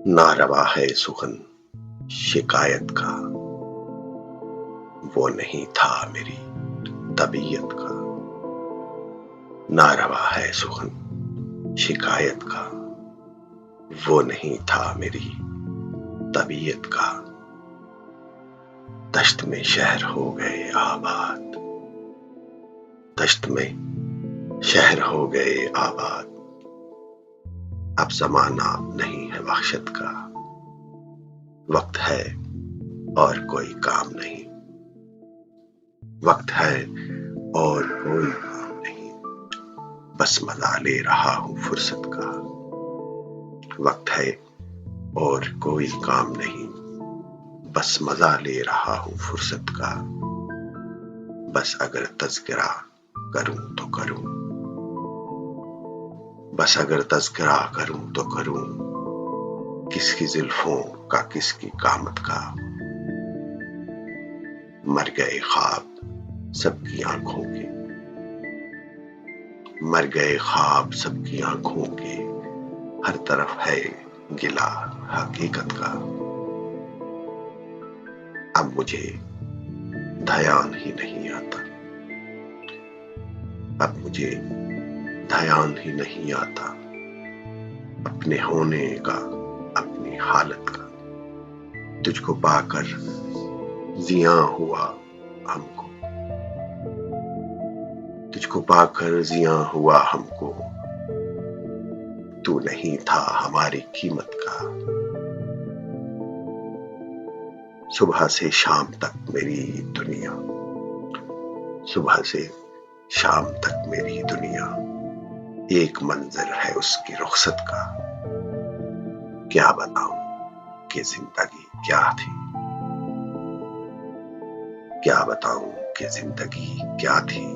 ناروا ہے سخن شکایت کا، وہ نہیں تھا میری طبیعت کا۔ ناروا ہے سخن شکایت کا، وہ نہیں تھا میری طبیعت کا۔ دشت میں شہر ہو گئے آباد، دشت میں شہر ہو گئے آباد۔ اب زمانہ نہیں ہے وحشت کا، وقت ہے اور کوئی کام نہیں۔ وقت ہے اور کوئی کام نہیں، بس مزہ لے رہا ہوں فرصت کا۔ وقت ہے اور کوئی کام نہیں، بس مزہ لے رہا ہوں فرصت کا۔ بس اگر تذکرہ کروں تو کروں، بس اگر تذکرہ کروں تو کروں، کس کی زلفوں کا کس کی قامت کا۔ مر گئے خواب سب کی آنکھوں کے، مر گئے خواب سب کی آنکھوں کے، ہر طرف ہے گلہ حقیقت کا۔ اب مجھے دھیان ہی نہیں آتا، اب مجھے دھیان ہی نہیں آتا، اپنے ہونے کا اپنی حالت کا۔ تجھ کو پا کر زیاں ہوا ہم کو، تجھ کو پا کر زیاں ہوا ہم کو، تو نہیں تھا ہماری قیمت کا۔ صبح سے شام تک میری دنیا، صبح سے شام تک میری دنیا، ایک منظر ہے اس کی رخصت کا۔ کیا بتاؤں کہ زندگی کیا تھی، کیا بتاؤں کہ زندگی کیا تھی،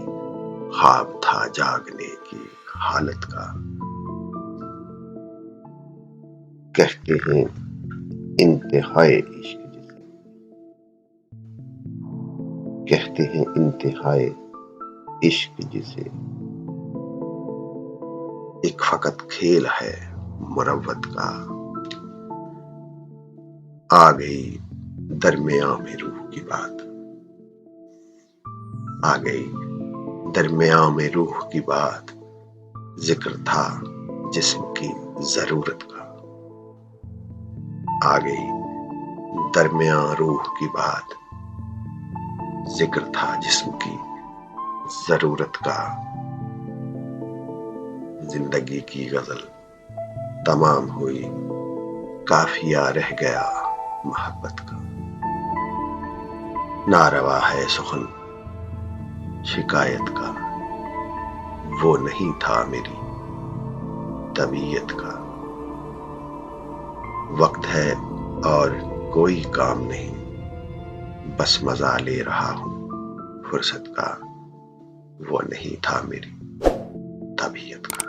خواب تھا جاگنے کی حالت کا۔ کہتے ہیں انتہائے عشق جسے، کہتے ہیں انتہائے عشق جسے، ایک فقط کھیل ہے مروت کا۔ آ گئی درمیان میں روح کی بات، آ گئی درمیان میں روح کی بات، ذکر تھا جسم کی ضرورت کا۔ آ گئی درمیان روح کی بات، ذکر تھا جسم کی ضرورت کا۔ زندگی کی غزل تمام ہوئی، قافیہ رہ گیا محبت کا۔ ناروا ہے سخن شکایت کا، وہ نہیں تھا میری طبیعت کا۔ وقت ہے اور کوئی کام نہیں، بس مزہ لے رہا ہوں فرصت کا، وہ نہیں تھا میری طبیعت کا۔